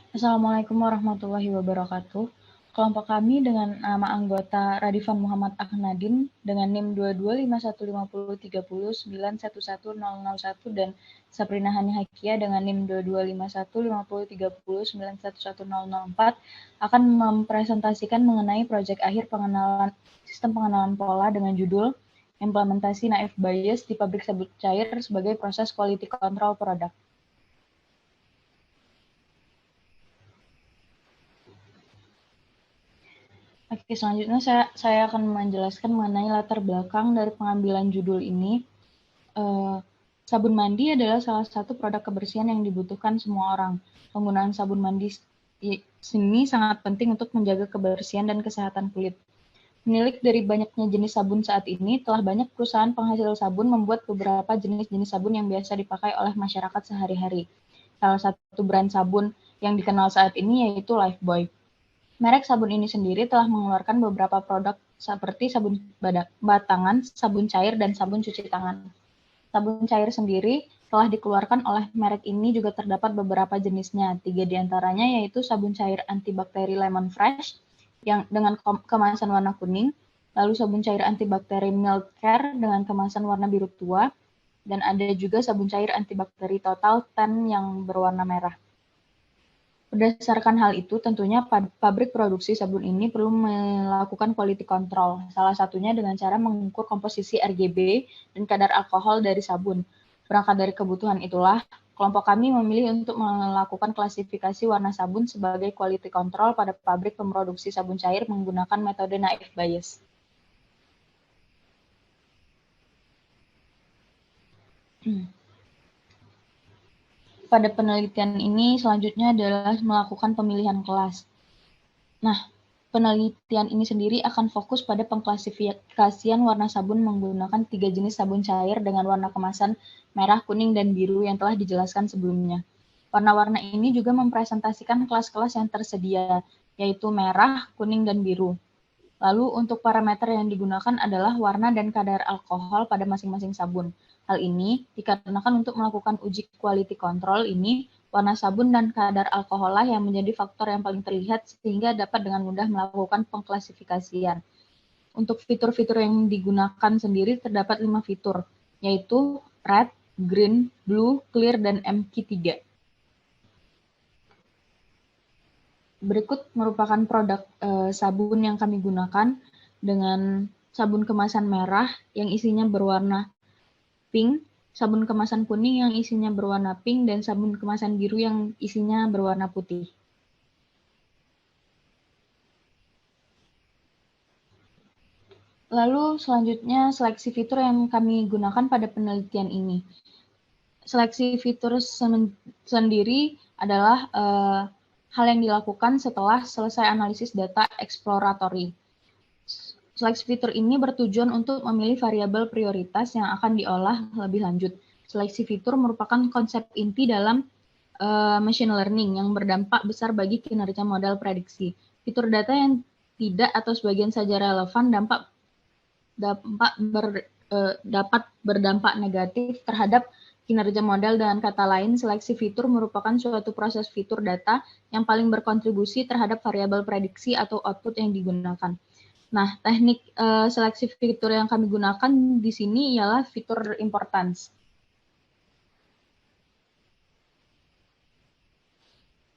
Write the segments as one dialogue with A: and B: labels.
A: Assalamualaikum warahmatullahi wabarakatuh. Kelompok kami dengan nama anggota Radifan Muhammad Akhnadin dengan NIM 22515030911001 dan Sabrina Hani Hakia dengan NIM 22515030911004 akan mempresentasikan mengenai proyek akhir pengenalan sistem pengenalan pola dengan judul Implementasi Naif Bias di Pabrik Sabun Cair sebagai Proses Quality Control Product. Oke, selanjutnya saya akan menjelaskan mengenai latar belakang dari pengambilan judul ini. Sabun mandi adalah salah satu produk kebersihan yang dibutuhkan semua orang. Penggunaan sabun mandi ini sangat penting untuk menjaga kebersihan dan kesehatan kulit. Menilik dari banyaknya jenis sabun saat ini, telah banyak perusahaan penghasil sabun membuat beberapa jenis-jenis sabun yang biasa dipakai oleh masyarakat sehari-hari. Salah satu brand sabun yang dikenal saat ini yaitu Lifebuoy. Merek sabun ini sendiri telah mengeluarkan beberapa produk seperti sabun batangan, sabun cair, dan sabun cuci tangan. Sabun cair sendiri telah dikeluarkan oleh merek ini juga terdapat beberapa jenisnya. 3 diantaranya yaitu sabun cair antibakteri Lemon Fresh yang dengan kemasan warna kuning, lalu sabun cair antibakteri Milk Care dengan kemasan warna biru tua, dan ada juga sabun cair antibakteri Total 10 yang berwarna merah. Berdasarkan hal itu, tentunya pabrik produksi sabun ini perlu melakukan quality control, salah satunya dengan cara mengukur komposisi RGB dan kadar alkohol dari sabun. Berangkat dari kebutuhan itulah, kelompok kami memilih untuk melakukan klasifikasi warna sabun sebagai quality control pada pabrik pemroduksi sabun cair menggunakan metode Naif Bias. Pada penelitian ini selanjutnya adalah melakukan pemilihan kelas. Nah, penelitian ini sendiri akan fokus pada pengklasifikasian warna sabun menggunakan 3 jenis sabun cair dengan warna kemasan merah, kuning, dan biru yang telah dijelaskan sebelumnya. Warna-warna ini juga mempresentasikan kelas-kelas yang tersedia, yaitu merah, kuning, dan biru. Lalu untuk parameter yang digunakan adalah warna dan kadar alkohol pada masing-masing sabun. Hal ini dikarenakan untuk melakukan uji quality control ini, warna sabun dan kadar alkohollah yang menjadi faktor yang paling terlihat sehingga dapat dengan mudah melakukan pengklasifikasian. Untuk fitur-fitur yang digunakan sendiri terdapat 5 fitur, yaitu red, green, blue, clear, dan MQ3. Berikut merupakan produk sabun yang kami gunakan dengan sabun kemasan merah yang isinya berwarna pink, sabun kemasan kuning yang isinya berwarna pink, dan sabun kemasan biru yang isinya berwarna putih. Lalu selanjutnya seleksi fitur yang kami gunakan pada penelitian ini. Seleksi fitur sendiri adalah hal yang dilakukan setelah selesai analisis data exploratory. Seleksi fitur ini bertujuan untuk memilih variabel prioritas yang akan diolah lebih lanjut. Seleksi fitur merupakan konsep inti dalam machine learning yang berdampak besar bagi kinerja model prediksi. Fitur data yang tidak atau sebagian saja relevan dapat berdampak negatif terhadap kinerja model. Dengan kata lain, seleksi fitur merupakan suatu proses fitur data yang paling berkontribusi terhadap variabel prediksi atau output yang digunakan. Nah, teknik seleksi fitur yang kami gunakan di sini ialah fitur importance.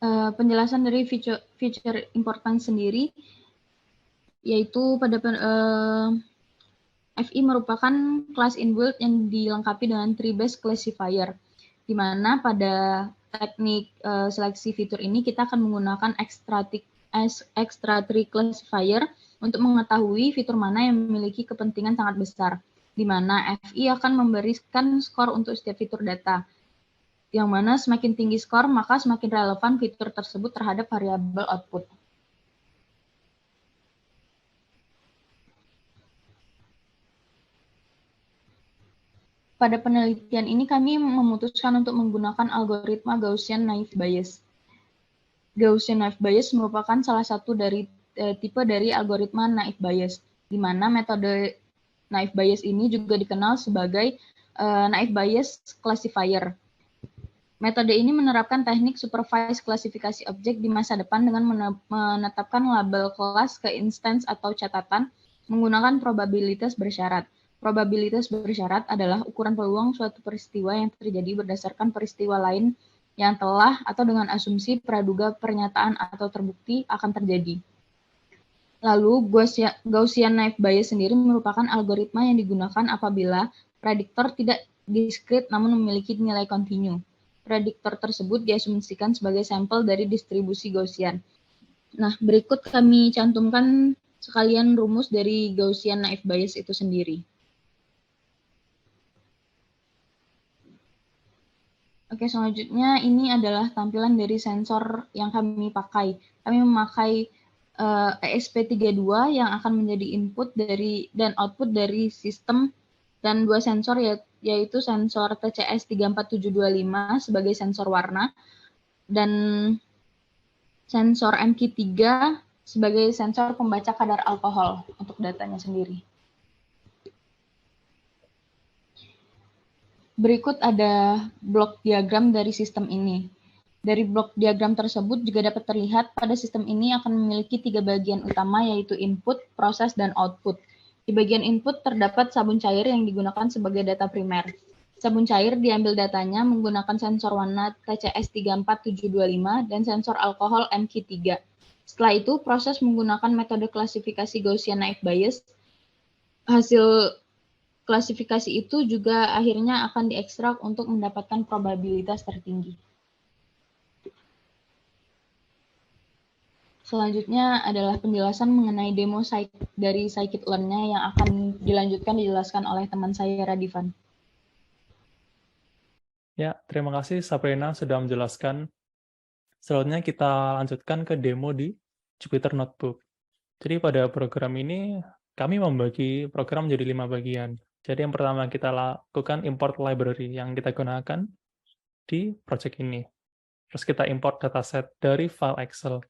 A: Penjelasan dari feature importance sendiri, yaitu pada FI merupakan kelas inbuilt yang dilengkapi dengan tree-based classifier, di mana pada teknik seleksi fitur ini kita akan menggunakan extra tree classifier untuk mengetahui fitur mana yang memiliki kepentingan sangat besar, di mana FI akan memberikan skor untuk setiap fitur data, yang mana semakin tinggi skor, maka semakin relevan fitur tersebut terhadap variabel output. Pada penelitian ini kami memutuskan untuk menggunakan algoritma Gaussian Naive Bayes. Gaussian Naive Bayes merupakan salah satu dari tipe dari algoritma Naive Bayes, di mana metode Naive Bayes ini juga dikenal sebagai Naive Bayes Classifier. Metode ini menerapkan teknik supervised klasifikasi objek di masa depan dengan menetapkan label kelas ke instance atau catatan menggunakan probabilitas bersyarat. Probabilitas bersyarat adalah ukuran peluang suatu peristiwa yang terjadi berdasarkan peristiwa lain yang telah atau dengan asumsi praduga pernyataan atau terbukti akan terjadi. Lalu, Gaussian naive Bayes sendiri merupakan algoritma yang digunakan apabila prediktor tidak diskrit namun memiliki nilai kontinu. Prediktor tersebut diasumsikan sebagai sampel dari distribusi Gaussian. Nah, berikut kami cantumkan sekalian rumus dari Gaussian naive Bayes itu sendiri. Oke, selanjutnya ini adalah tampilan dari sensor yang kami pakai. Kami memakai ESP32 yang akan menjadi input dari dan output dari sistem dan dua sensor yaitu sensor TCS 34725 sebagai sensor warna dan sensor MQ3 sebagai sensor pembaca kadar alkohol untuk datanya sendiri. Berikut ada blok diagram dari sistem ini. Dari blok diagram tersebut juga dapat terlihat pada sistem ini akan memiliki 3 bagian utama yaitu input, proses, dan output. Di bagian input terdapat sabun cair yang digunakan sebagai data primer. Sabun cair diambil datanya menggunakan sensor warna TCS 34725 dan sensor alkohol MQ3. Setelah itu, proses menggunakan metode klasifikasi Gaussian naive Bayes. Hasil klasifikasi itu juga akhirnya akan diekstrak untuk mendapatkan probabilitas tertinggi. Selanjutnya adalah penjelasan mengenai demo dari scikit-learn-nya yang akan dijelaskan oleh teman saya, Radivan.
B: Ya, terima kasih Sabrina sudah menjelaskan. Selanjutnya kita lanjutkan ke demo di Jupyter Notebook. Jadi pada program ini, kami membagi program menjadi 5 bagian. Jadi yang pertama kita lakukan import library yang kita gunakan di project ini. Terus kita import dataset dari file Excel.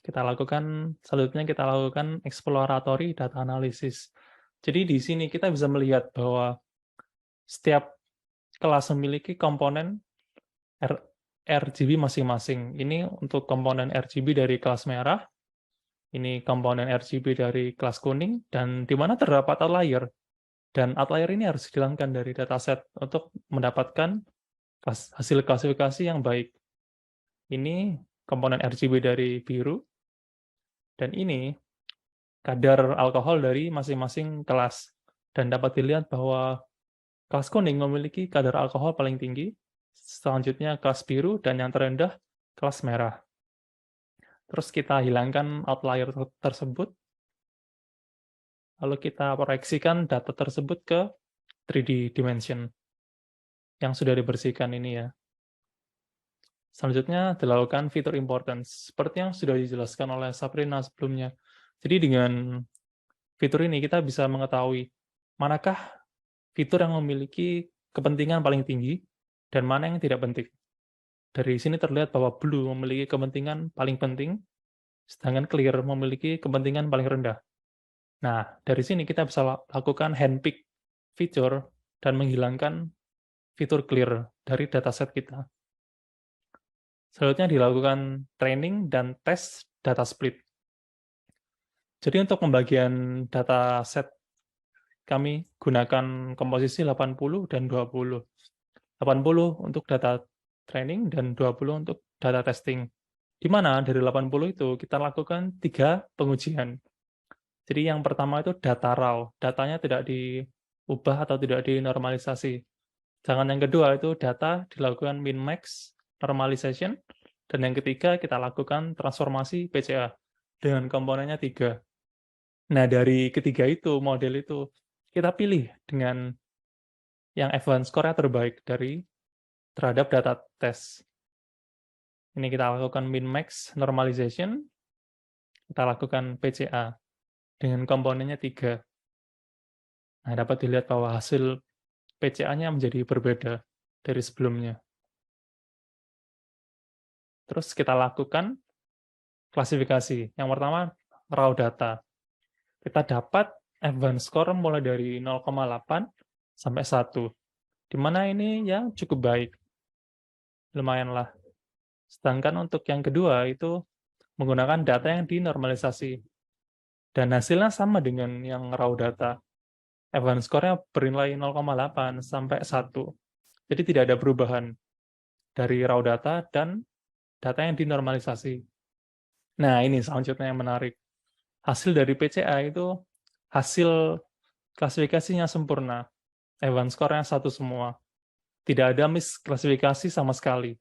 B: Selanjutnya kita lakukan exploratory data analysis. Jadi di sini kita bisa melihat bahwa setiap kelas memiliki komponen RGB masing-masing. Ini untuk komponen RGB dari kelas merah, ini komponen RGB dari kelas kuning, dan di mana terdapat outlier. Dan outlier ini harus dihilangkan dari dataset untuk mendapatkan hasil klasifikasi yang baik. Ini komponen RGB dari biru, dan ini kadar alkohol dari masing-masing kelas. Dan dapat dilihat bahwa kelas kuning memiliki kadar alkohol paling tinggi, selanjutnya kelas biru, dan yang terendah kelas merah. Terus kita hilangkan outlier tersebut, lalu kita proyeksikan data tersebut ke 3D dimension yang sudah dibersihkan ini ya. Selanjutnya dilakukan fitur importance, seperti yang sudah dijelaskan oleh Sabrina sebelumnya. Jadi dengan fitur ini kita bisa mengetahui manakah fitur yang memiliki kepentingan paling tinggi dan mana yang tidak penting. Dari sini terlihat bahwa blue memiliki kepentingan paling penting, sedangkan clear memiliki kepentingan paling rendah. Nah, dari sini kita bisa lakukan handpick feature dan menghilangkan fitur clear dari dataset kita. Selanjutnya dilakukan training dan tes data split. Jadi untuk pembagian dataset kami gunakan komposisi 80 dan 20. 80 untuk data training dan 20 untuk data testing. Di mana dari 80 itu kita lakukan 3 pengujian. Jadi yang pertama itu data raw, datanya tidak diubah atau tidak dinormalisasi. Sedangkan yang kedua itu data dilakukan min-max normalization, dan yang ketiga kita lakukan transformasi PCA dengan komponennya 3. Nah, dari ketiga itu, model itu, kita pilih dengan yang advance score-nya terbaik terhadap data test. Ini kita lakukan min-max normalization, kita lakukan PCA dengan komponennya 3. Nah, dapat dilihat bahwa hasil PCA-nya menjadi berbeda dari sebelumnya. Terus kita lakukan klasifikasi. Yang pertama, raw data. Kita dapat advance score mulai dari 0,8 sampai 1. Di mana ini ya cukup baik. lumayan lah. Sedangkan untuk yang kedua itu menggunakan data yang dinormalisasi. Dan hasilnya sama dengan yang raw data. Evans score-nya bernilai 0,8 sampai 1. Jadi tidak ada perubahan dari raw data dan data yang dinormalisasi. Nah, ini selanjutnya yang menarik. Hasil dari PCA itu hasil klasifikasinya sempurna. Evans score-nya 1 semua. Tidak ada misklasifikasi sama sekali.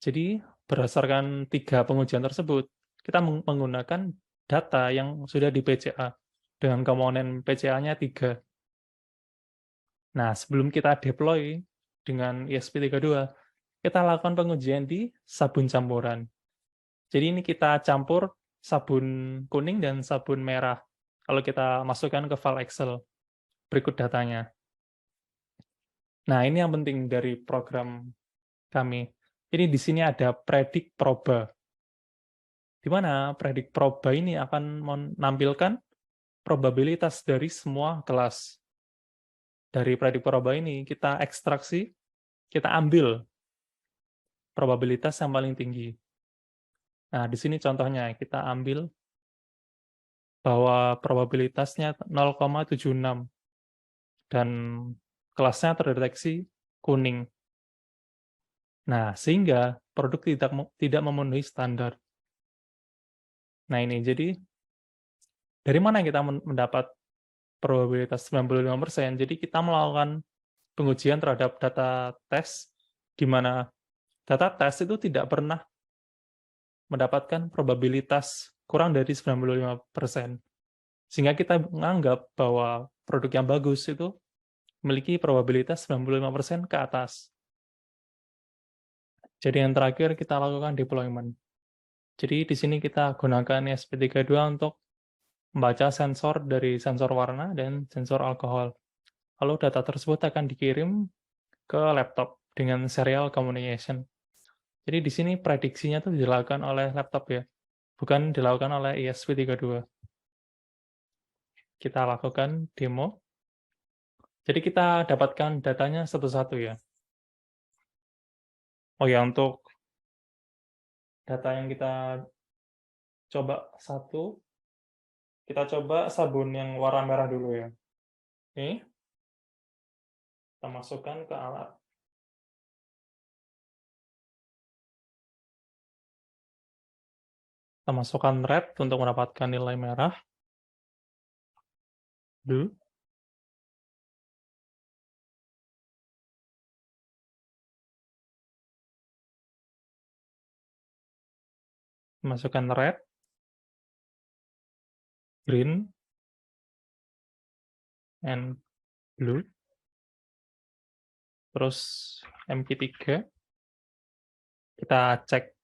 B: Jadi, berdasarkan 3 pengujian tersebut, kita menggunakan data yang sudah di PCA dengan komponen PCA-nya 3. Nah, sebelum kita deploy dengan ESP32, kita lakukan pengujian di sabun campuran. Jadi ini kita campur sabun kuning dan sabun merah. Kalau kita masukkan ke file Excel, berikut datanya. Nah, ini yang penting dari program kami. Ini di sini ada predik proba. Di mana predik proba ini akan menampilkan probabilitas dari semua kelas. Dari predik proba ini kita ekstraksi, kita ambil probabilitas yang paling tinggi. Nah, di sini contohnya kita ambil bahwa probabilitasnya 0,76 dan kelasnya terdeteksi kuning. Nah, sehingga produk tidak memenuhi standar. Nah, ini jadi dari mana kita mendapat probabilitas 95%? Jadi kita melakukan pengujian terhadap data tes di mana data tes itu tidak pernah mendapatkan probabilitas kurang dari 95%. Sehingga kita menganggap bahwa produk yang bagus itu memiliki probabilitas 95% ke atas. Jadi yang terakhir kita lakukan deployment. Jadi di sini kita gunakan ESP32 untuk membaca sensor dari sensor warna dan sensor alkohol. Lalu data tersebut akan dikirim ke laptop dengan serial communication. Jadi di sini prediksinya itu dilakukan oleh laptop ya, bukan dilakukan oleh ESP32. Kita lakukan demo. Jadi kita dapatkan datanya satu-satu ya. Oh ya, untuk data yang kita coba satu, kita coba sabun yang warna merah dulu ya. Ini, kita masukkan ke alat. Kita masukkan red untuk mendapatkan nilai merah. Blue. Masukkan red, green, and blue. Terus MQ3. Kita cek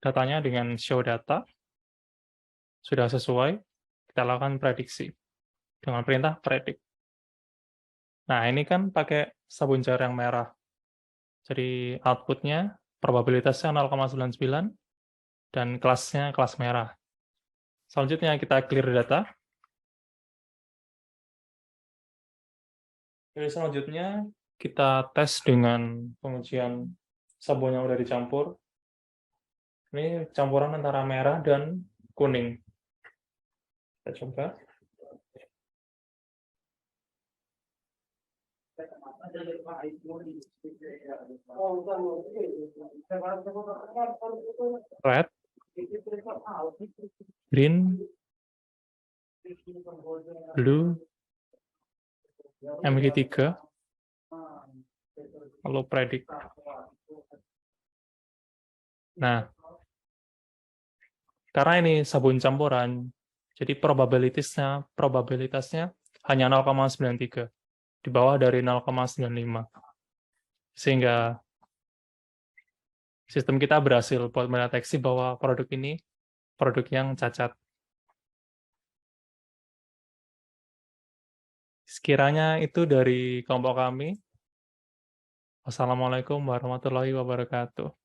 B: datanya dengan show data. Sudah sesuai, kita lakukan prediksi dengan perintah predict. Nah, ini kan pakai sabun cair yang merah. Jadi outputnya probabilitasnya 0,99 dan kelasnya kelas merah. Selanjutnya kita clear data. Jadi selanjutnya kita tes dengan pengujian sabun yang udah dicampur. Ini campuran antara merah dan kuning. Kita coba. Red, green, blue, MG3, lalu predict. Nah, karena ini sabun campuran, jadi probabilitasnya hanya 0,93, di bawah dari 0,95. Sehingga sistem kita berhasil buat mendeteksi bahwa produk ini produk yang cacat. Sekiranya itu dari kelompok kami. Wassalamualaikum warahmatullahi wabarakatuh.